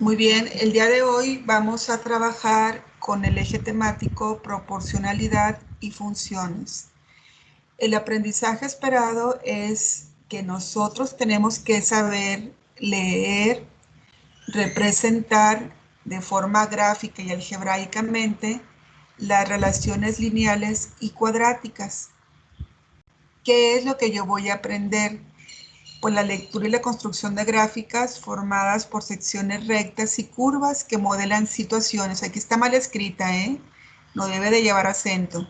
Muy bien, el día de hoy vamos a trabajar con el eje temático proporcionalidad y funciones. El aprendizaje esperado es que nosotros tenemos que saber leer, representar de forma gráfica y algebraicamente las relaciones lineales y cuadráticas. ¿Qué es lo que yo voy a aprender? Pues la lectura y la construcción de gráficas formadas por secciones rectas y curvas que modelan situaciones. Aquí está mal escrita, no debe de llevar acento.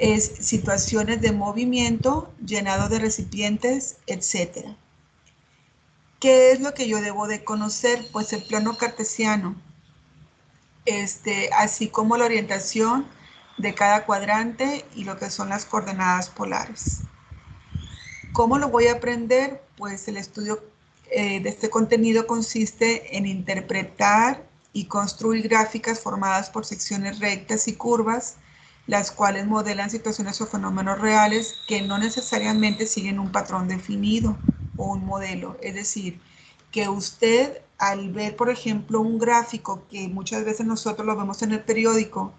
Es situaciones de movimiento, llenado de recipientes, etc. ¿Qué es lo que yo debo de conocer? Pues el plano cartesiano, así como la orientación de cada cuadrante y lo que son las coordenadas polares. ¿Cómo lo voy a aprender? Pues el estudio de este contenido consiste en interpretar y construir gráficas formadas por secciones rectas y curvas, las cuales modelan situaciones o fenómenos reales que no necesariamente siguen un patrón definido o un modelo. Es decir, que usted al ver, por ejemplo, un gráfico que muchas veces nosotros lo vemos en el periódico,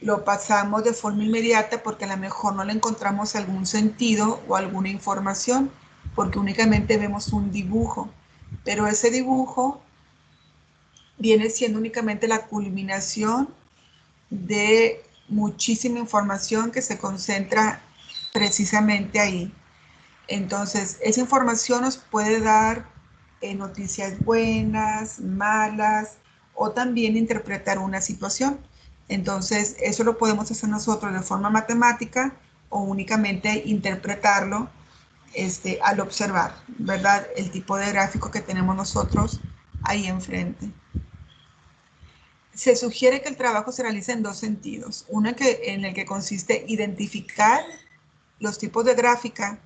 lo pasamos de forma inmediata porque a lo mejor no le encontramos algún sentido o alguna información, porque únicamente vemos un dibujo, pero ese dibujo viene siendo únicamente la culminación de muchísima información que se concentra precisamente ahí. Entonces, esa información nos puede dar noticias buenas, malas, o también interpretar una situación. Entonces, eso lo podemos hacer nosotros de forma matemática o únicamente interpretarlo al observar, ¿verdad? El tipo de gráfico que tenemos nosotros ahí enfrente. Se sugiere que el trabajo se realice en dos sentidos. Uno en el que consiste identificar los tipos de gráfica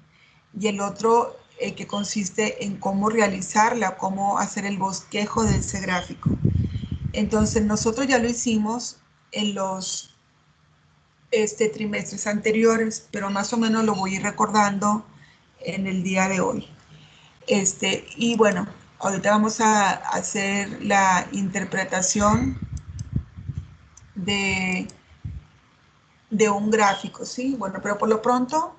y el otro que consiste en cómo realizarla, cómo hacer el bosquejo de ese gráfico. Entonces nosotros ya lo hicimos en los trimestres anteriores, pero más o menos lo voy a ir recordando en el día de hoy. Y bueno, ahorita vamos a hacer la interpretación de un gráfico, ¿sí? Bueno, pero por lo pronto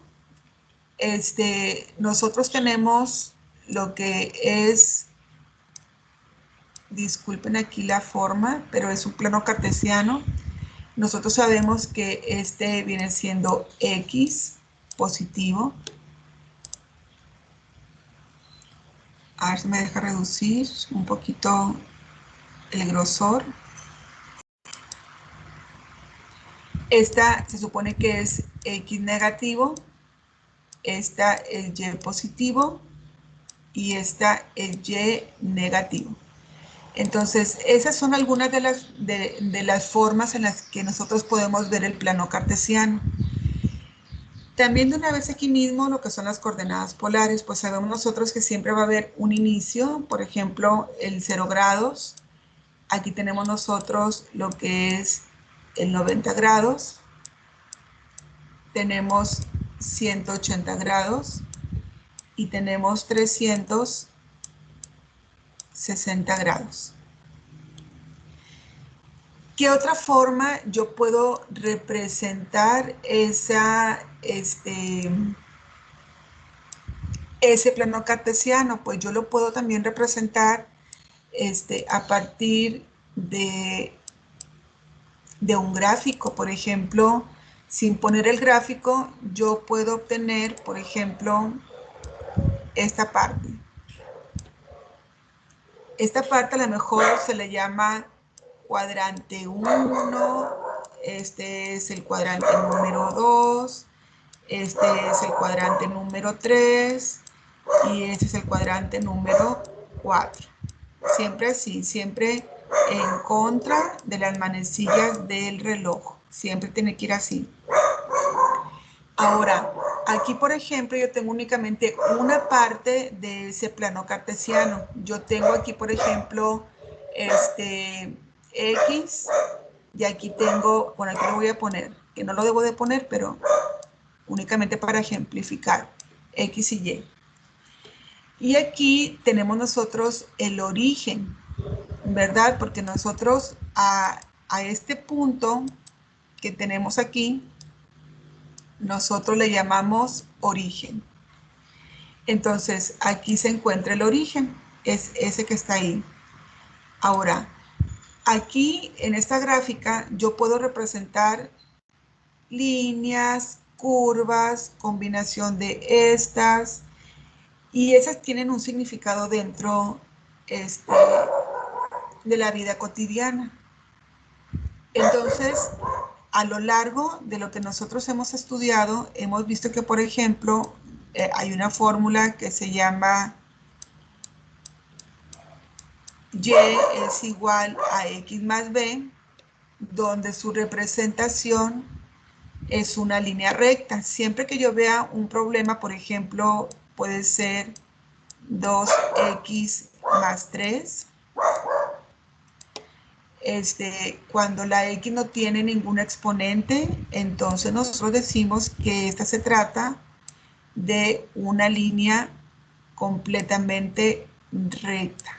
nosotros tenemos lo que es, disculpen aquí la forma, pero es un plano cartesiano. Nosotros sabemos que este viene siendo X positivo. A ver si me deja reducir un poquito el grosor. Esta se supone que es X negativo, esta es Y positivo y esta es Y negativo. Entonces, esas son algunas de las formas en las que nosotros podemos ver el plano cartesiano. También de una vez aquí mismo lo que son las coordenadas polares, pues sabemos nosotros que siempre va a haber un inicio, por ejemplo, el 0 grados. Aquí tenemos nosotros lo que es el 90 grados. Tenemos 180 grados y tenemos 360 grados. ¿Qué otra forma yo puedo representar ese plano cartesiano? Pues yo lo puedo también representar a partir de un gráfico. Por ejemplo, sin poner el gráfico, yo puedo obtener, por ejemplo, esta parte. Esta parte a lo mejor se le llama cuadrante 1, este es el cuadrante número 2, este es el cuadrante número 3 y este es el cuadrante número 4. Siempre así, siempre en contra de las manecillas del reloj. Siempre tiene que ir así. Ahora, aquí por ejemplo yo tengo únicamente una parte de ese plano cartesiano. Yo tengo aquí por ejemplo X y aquí tengo, bueno, aquí lo voy a poner, que no lo debo de poner, pero únicamente para ejemplificar, X y Y. Y aquí tenemos nosotros el origen. ¿verdad? Porque nosotros a este punto que tenemos aquí, nosotros le llamamos origen. Entonces, aquí se encuentra el origen, es ese que está ahí. Ahora, aquí en esta gráfica yo puedo representar líneas, curvas, combinación de estas, y esas tienen un significado dentro de la vida cotidiana. Entonces, a lo largo de lo que nosotros hemos estudiado, hemos visto que, por ejemplo, hay una fórmula que se llama Y es igual a X más B, donde su representación es una línea recta. Siempre que yo vea un problema, por ejemplo, puede ser 2X más 3. Cuando la X no tiene ningún exponente, entonces nosotros decimos que esta se trata de una línea completamente recta.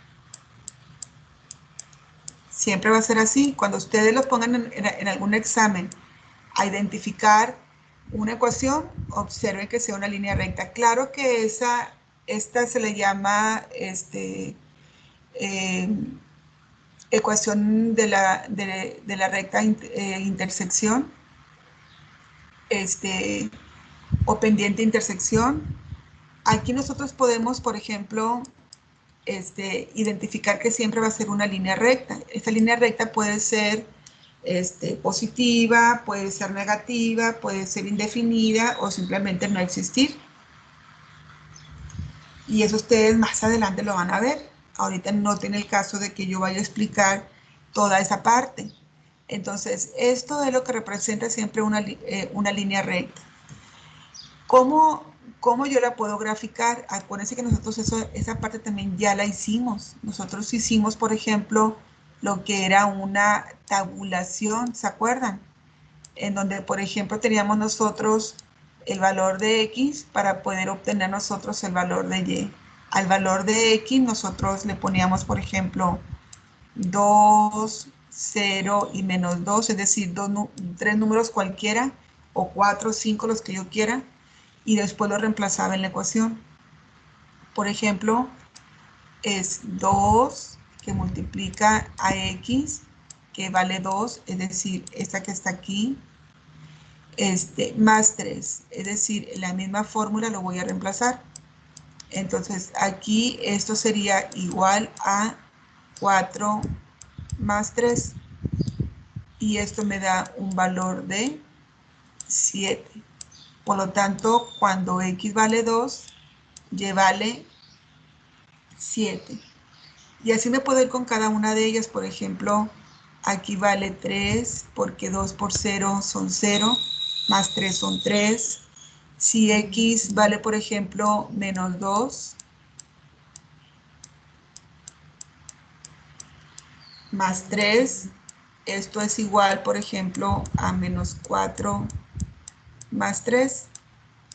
Siempre va a ser así. Cuando ustedes lo pongan en algún examen a identificar una ecuación, observen que sea una línea recta. Claro que esta se le llama ecuación de la recta intersección o pendiente intersección. Aquí nosotros podemos, por ejemplo, identificar que siempre va a ser una línea recta. Esta línea recta puede ser positiva, puede ser negativa, puede ser indefinida o simplemente no existir. Y eso ustedes más adelante lo van a ver. Ahorita no tiene el caso de que yo vaya a explicar toda esa parte. Entonces, esto es lo que representa siempre una línea recta. ¿Cómo yo la puedo graficar? Acuérdense que nosotros esa parte también ya la hicimos. Nosotros hicimos, por ejemplo, lo que era una tabulación, ¿se acuerdan? En donde, por ejemplo, teníamos nosotros el valor de X para poder obtener nosotros el valor de Y. Al valor de X nosotros le poníamos, por ejemplo, 2, 0 y menos 2, es decir, tres números cualquiera, o 4, 5, los que yo quiera, y después lo reemplazaba en la ecuación. Por ejemplo, es 2 que multiplica a X, que vale 2, es decir, esta que está aquí, más 3, es decir, la misma fórmula lo voy a reemplazar. Entonces, aquí esto sería igual a 4 más 3. Y esto me da un valor de 7. Por lo tanto, cuando X vale 2, Y vale 7. Y así me puedo ir con cada una de ellas. Por ejemplo, aquí vale 3 porque 2 por 0 son 0, más 3 son 3. Si X vale, por ejemplo, menos 2, más 3, esto es igual, por ejemplo, a menos 4 más 3.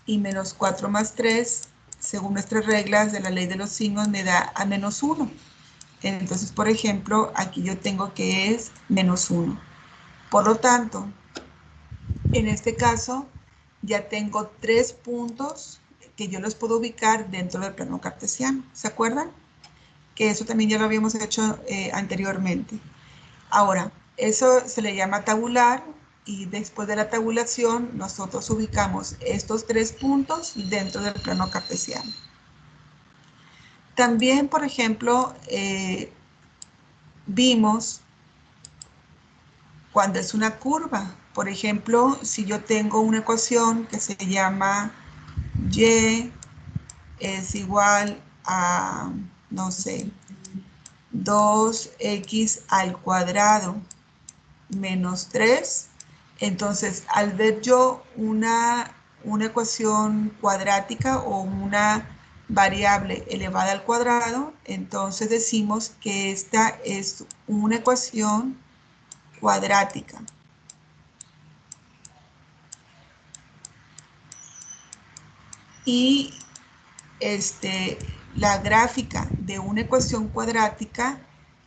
Y menos 4 más 3, según nuestras reglas de la ley de los signos, me da a menos 1. Entonces, por ejemplo, aquí yo tengo que es menos 1. Por lo tanto, en este caso, ya tengo 3 puntos que yo los puedo ubicar dentro del plano cartesiano. ¿Se acuerdan? Que eso también ya lo habíamos hecho anteriormente. Ahora, eso se le llama tabular, y después de la tabulación nosotros ubicamos estos 3 puntos dentro del plano cartesiano. También, por ejemplo, vimos cuando es una curva. Por ejemplo, si yo tengo una ecuación que se llama Y es igual a, no sé, 2x al cuadrado menos 3. Entonces, al ver yo una ecuación cuadrática o una variable elevada al cuadrado, entonces decimos que esta es una ecuación cuadrática. Y la gráfica de una ecuación cuadrática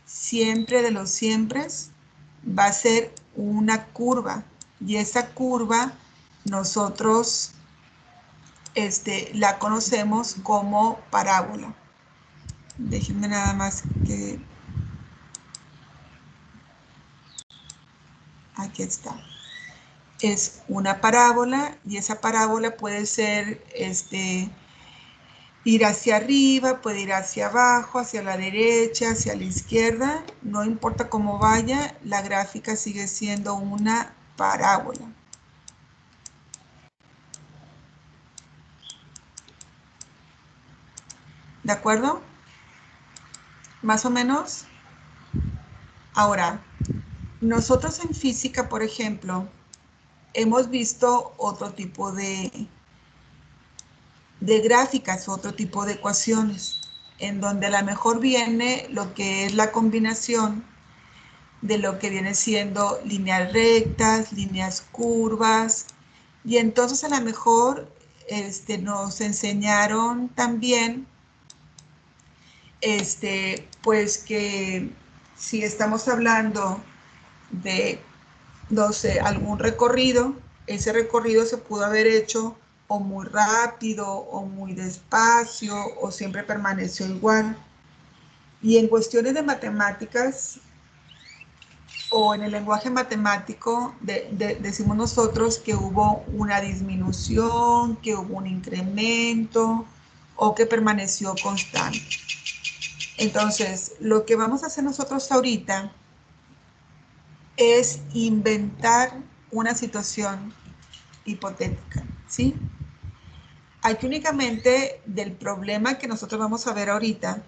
siempre de los siempres va a ser una curva, y esa curva nosotros la conocemos como parábola. Déjenme nada más que... Aquí está. Es una parábola, y esa parábola puede ser ir hacia arriba, puede ir hacia abajo, hacia la derecha, hacia la izquierda. No importa cómo vaya, la gráfica sigue siendo una parábola. ¿De acuerdo? Más o menos. Ahora, nosotros en física, por ejemplo, hemos visto otro tipo de gráficas, otro tipo de ecuaciones, en donde a lo mejor viene lo que es la combinación de lo que viene siendo líneas rectas, líneas curvas, y entonces a lo mejor nos enseñaron también, pues que si estamos hablando de, no sé, algún recorrido, ese recorrido se pudo haber hecho o muy rápido o muy despacio o siempre permaneció igual. Y en cuestiones de matemáticas o en el lenguaje matemático decimos nosotros que hubo una disminución, que hubo un incremento o que permaneció constante. Entonces, lo que vamos a hacer nosotros ahorita es inventar una situación hipotética, ¿sí? Aquí únicamente del problema que nosotros vamos a ver ahorita,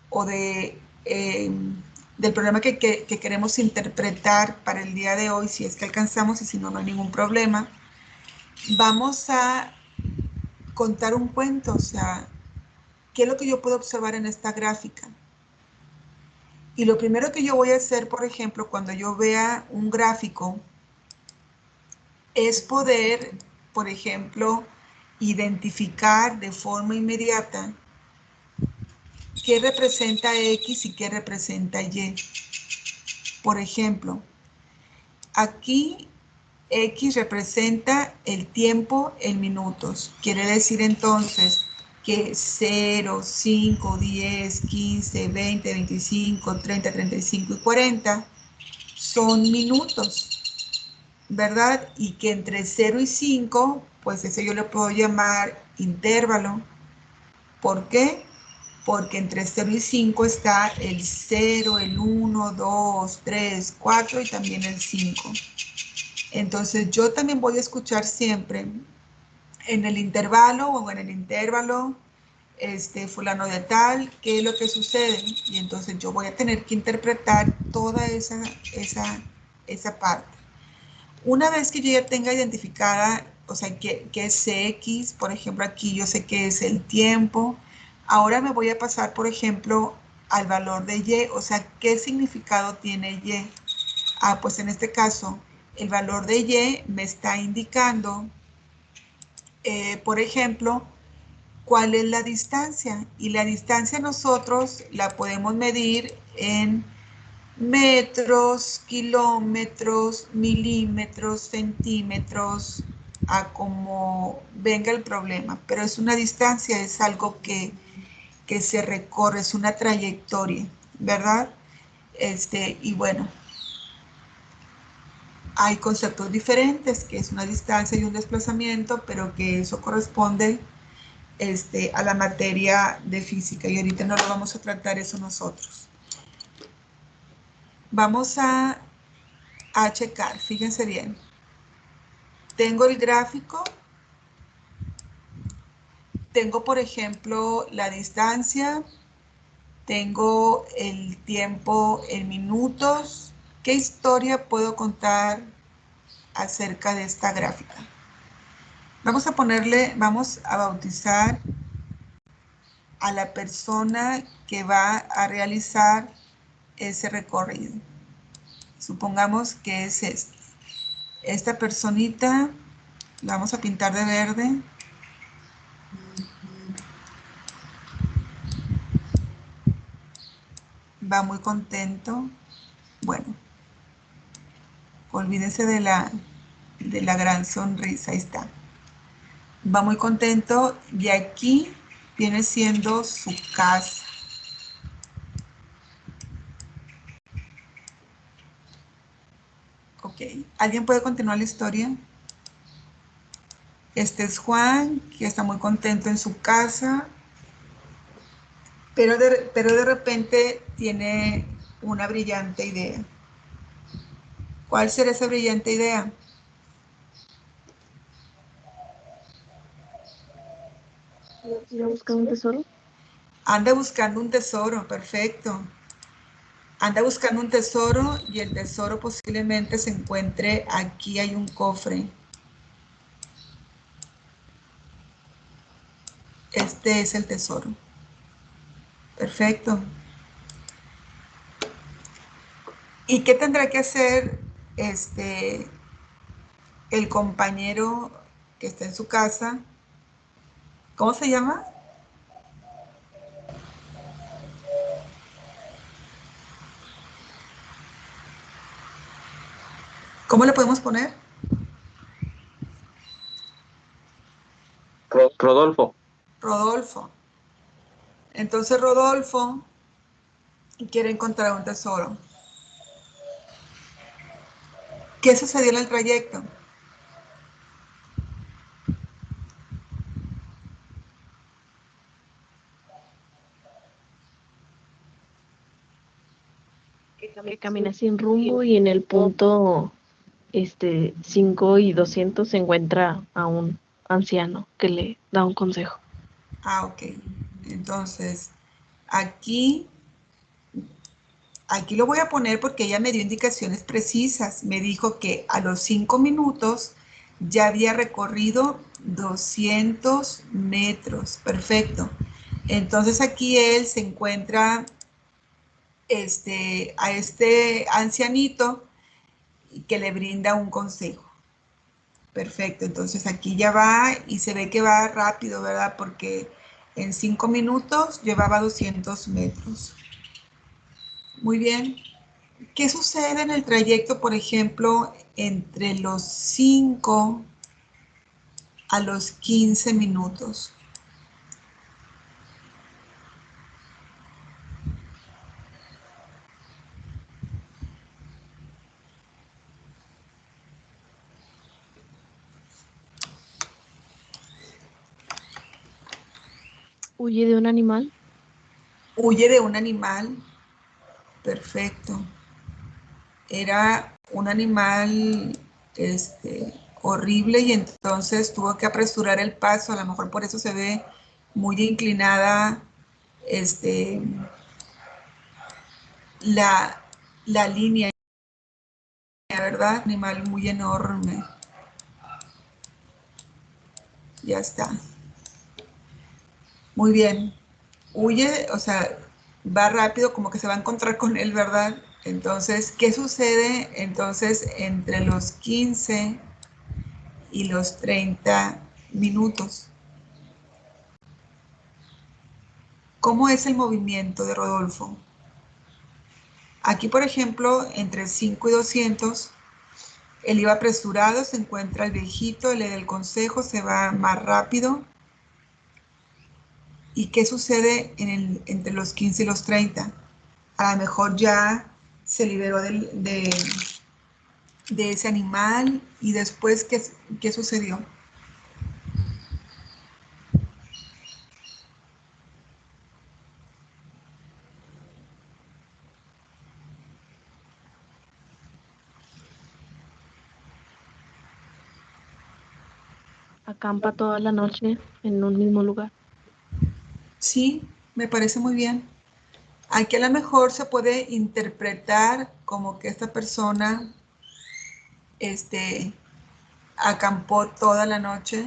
o del problema que queremos interpretar para el día de hoy, si es que alcanzamos, y si no, no hay ningún problema, vamos a contar un cuento, o sea, ¿qué es lo que yo puedo observar en esta gráfica? Y lo primero que yo voy a hacer, por ejemplo, cuando yo vea un gráfico, es poder, por ejemplo, identificar de forma inmediata qué representa X y qué representa Y. Por ejemplo, aquí X representa el tiempo en minutos. Quiere decir entonces que 0, 5, 10, 15, 20, 25, 30, 35 y 40 son minutos, ¿verdad? Y que entre 0 y 5, pues eso yo le puedo llamar intervalo. ¿Por qué? Porque entre 0 y 5 está el 0, el 1, 2, 3, 4 y también el 5. Entonces yo también voy a escuchar siempre en el intervalo o en el intervalo, fulano de tal, qué es lo que sucede. Y entonces yo voy a tener que interpretar toda esa parte. Una vez que yo ya tenga identificada, o sea, que es X, por ejemplo, aquí yo sé que es el tiempo. Ahora me voy a pasar, por ejemplo, al valor de Y, o sea, ¿qué significado tiene Y? Pues en este caso, el valor de Y me está indicando, por ejemplo, cuál es la distancia. Y la distancia nosotros la podemos medir en metros, kilómetros, milímetros, centímetros, a como venga el problema. Pero es una distancia, es algo que se recorre, es una trayectoria, ¿verdad? Y bueno, hay conceptos diferentes, que es una distancia y un desplazamiento, pero que eso corresponde a la materia de física, y ahorita no lo vamos a tratar eso nosotros. Vamos a checar, fíjense bien. Tengo el gráfico, tengo por ejemplo la distancia, tengo el tiempo en minutos. ¿Qué historia puedo contar acerca de esta gráfica? Vamos a bautizar a la persona que va a realizar ese recorrido. Supongamos que es esta personita, la vamos a pintar de verde. va muy contento. Bueno, olvídense de la gran sonrisa, ahí está. Va muy contento y aquí viene siendo su casa. Ok, ¿alguien puede continuar la historia? Este es Juan, que está muy contento en su casa, pero de repente tiene una brillante idea. ¿Cuál será esa brillante idea? ¿Ir a buscar un tesoro? Anda buscando un tesoro, perfecto. Anda buscando un tesoro y el tesoro posiblemente se encuentre aquí, hay un cofre. Este es el tesoro. Perfecto. ¿Y qué tendrá que hacer el compañero que está en su casa? ¿Cómo se llama? ¿Cómo le podemos poner? Rodolfo. Rodolfo. Entonces Rodolfo quiere encontrar un tesoro. ¿Qué sucedió en el trayecto? Que camina sin rumbo y en el punto 5 y 200 se encuentra a un anciano que le da un consejo. Ah, ok. Entonces, aquí lo voy a poner porque ella me dio indicaciones precisas. Me dijo que a los 5 minutos ya había recorrido 200 metros. Perfecto. Entonces aquí él se encuentra a este ancianito que le brinda un consejo. Perfecto, entonces aquí ya va y se ve que va rápido, ¿verdad? Porque en 5 minutos llevaba 200 metros. Muy bien. ¿Qué sucede en el trayecto, por ejemplo, entre los 5 a los 15 minutos? Huye de un animal. Huye de un animal. Perfecto. Era un animal horrible y entonces tuvo que apresurar el paso. A lo mejor por eso se ve muy inclinada la, la línea, ¿verdad? Animal muy enorme. Ya está. Muy bien. Huye, o sea, va rápido, como que se va a encontrar con él, ¿verdad? Entonces, ¿qué sucede entonces entre los 15 y los 30 minutos? ¿Cómo es el movimiento de Rodolfo? Aquí, por ejemplo, entre 5 y 200, él iba apresurado, se encuentra el viejito, le da el consejo, se va más rápido. ¿Y qué sucede entre los 15 y los 30? A lo mejor ya se liberó de ese animal y después, ¿qué sucedió? Acampa toda la noche en un mismo lugar. Sí, me parece muy bien. Aquí a lo mejor se puede interpretar como que esta persona acampó toda la noche.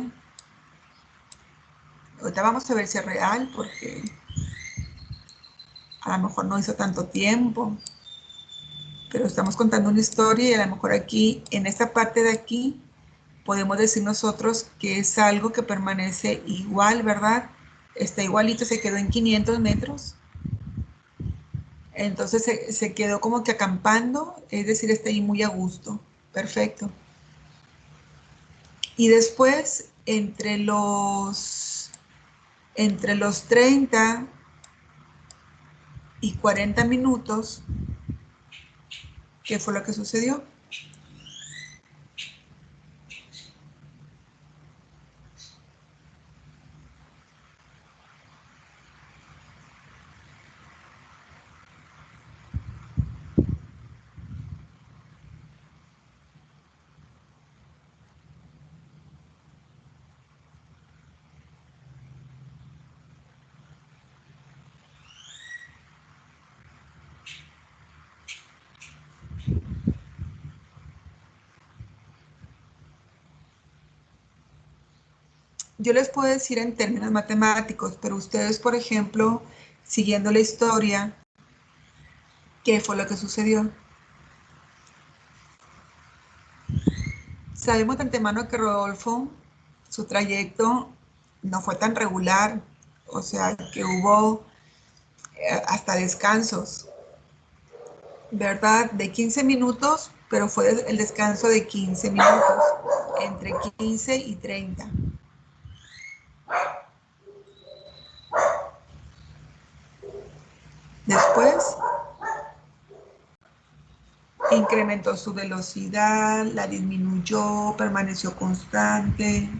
Ahorita vamos a ver si es real, porque a lo mejor no hizo tanto tiempo, pero estamos contando una historia y a lo mejor aquí, en esta parte de aquí, podemos decir nosotros que es algo que permanece igual, ¿verdad? Está igualito, se quedó en 500 metros. Entonces se quedó como que acampando, es decir, está ahí muy a gusto. Perfecto. Y después, entre los 30 y 40 minutos, ¿qué fue lo que sucedió? Yo les puedo decir en términos matemáticos, pero ustedes, por ejemplo, siguiendo la historia, ¿qué fue lo que sucedió? Sabemos de antemano que Rodolfo, su trayecto no fue tan regular, o sea, que hubo hasta descansos, ¿verdad? De 15 minutos, pero fue el descanso de 15 minutos, entre 15 y 30. Después incrementó su velocidad, la disminuyó, permaneció constante.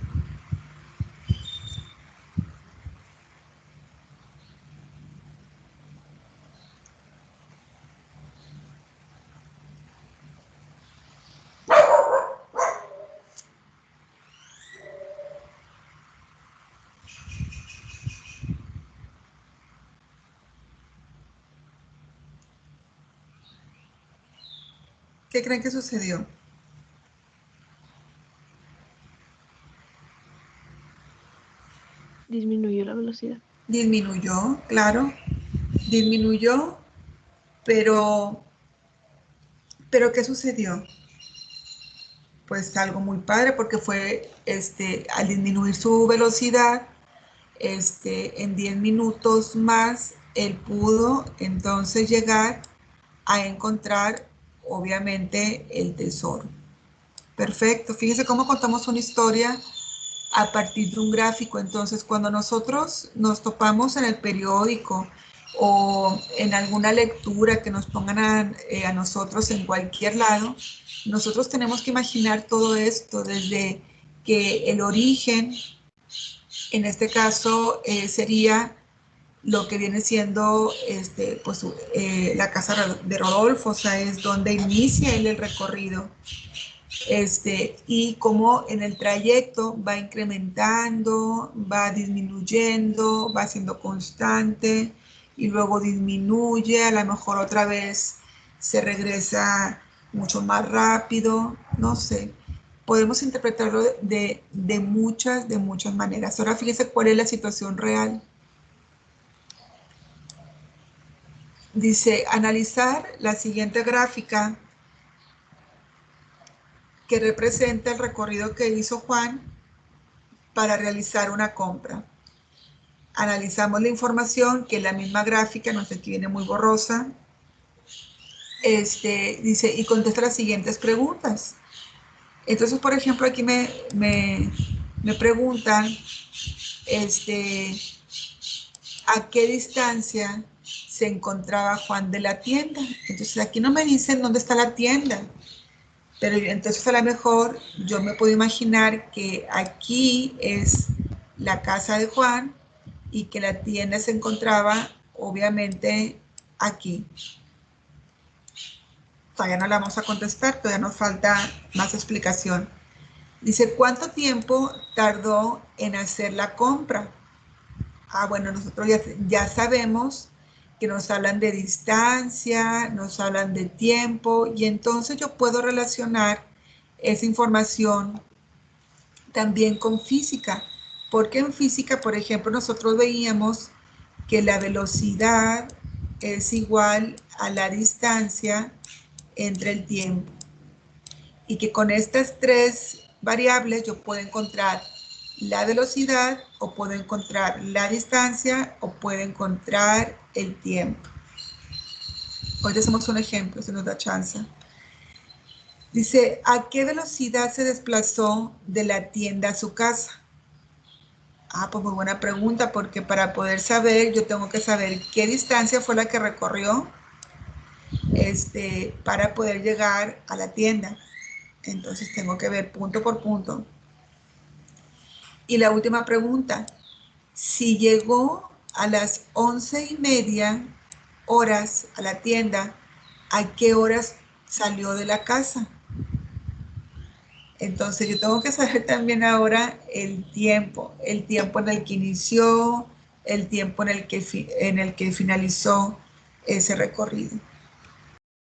¿Qué creen que sucedió? Disminuyó la velocidad. Disminuyó, claro, disminuyó, pero ¿qué sucedió? Pues algo muy padre porque fue, al disminuir su velocidad, en 10 minutos más, él pudo entonces llegar a encontrar, obviamente, el tesoro. Perfecto. Fíjense cómo contamos una historia a partir de un gráfico. Entonces, cuando nosotros nos topamos en el periódico o en alguna lectura que nos pongan a nosotros en cualquier lado, nosotros tenemos que imaginar todo esto desde que el origen, en este caso, sería lo que viene siendo pues, la casa de Rodolfo, o sea, es donde inicia él el recorrido. Y cómo en el trayecto va incrementando, va disminuyendo, va siendo constante y luego disminuye, a lo mejor otra vez se regresa mucho más rápido, no sé. Podemos interpretarlo de muchas maneras. Ahora fíjese cuál es la situación real. Dice, analizar la siguiente gráfica que representa el recorrido que hizo Juan para realizar una compra. Analizamos la información, que es la misma gráfica, no sé, aquí viene muy borrosa. Dice, y contesta las siguientes preguntas. Entonces, por ejemplo, aquí me preguntan, ¿a qué distancia se encontraba Juan de la tienda? Entonces, aquí no me dicen dónde está la tienda. Pero entonces a lo mejor yo me puedo imaginar que aquí es la casa de Juan y que la tienda se encontraba obviamente aquí. Todavía no la vamos a contestar, todavía nos falta más explicación. Dice, ¿cuánto tiempo tardó en hacer la compra? Ah, bueno, nosotros ya sabemos que nos hablan de distancia, nos hablan de tiempo, y entonces yo puedo relacionar esa información también con física, porque en física, por ejemplo, nosotros veíamos que la velocidad es igual a la distancia entre el tiempo, y que con estas tres variables yo puedo encontrar la velocidad, o puedo encontrar la distancia, o puedo encontrar el tiempo. Hoy hacemos un ejemplo, si nos da chance. Dice, ¿a qué velocidad se desplazó de la tienda a su casa? Pues muy buena pregunta, porque para poder saber, yo tengo que saber qué distancia fue la que recorrió para poder llegar a la tienda. Entonces tengo que ver punto por punto. Y la última pregunta, si llegó a las 11:30 a la tienda, ¿a qué horas salió de la casa? Entonces yo tengo que saber también ahora el tiempo en el que inició, el tiempo en el que finalizó ese recorrido.